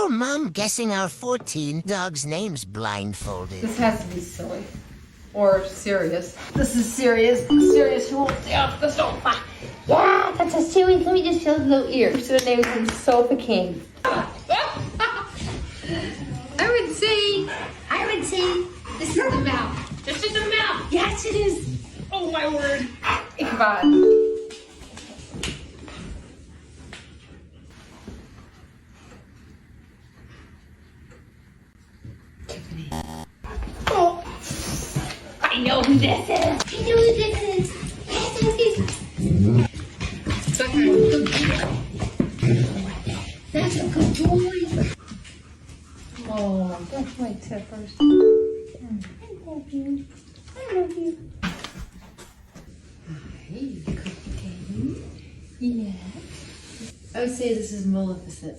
your mom guessing our 14 dogs' names blindfolded? This has to be silly. Or serious. This is serious. Serious who won't stay off the sofa. Yeah, that's a silly. Let me just feel his little ear. Should have named him Sofa King. I would say this is the mouth. This is the mouth. Yes, it is. Oh my word. Ichabod. Tiffany. Oh. I know who this is. I know who this is. Yes, that's a good boy. That's a good boy. Oh, that's my tippers. I love you. I love you. Hey, cookie. Yes. I would say this is Maleficent.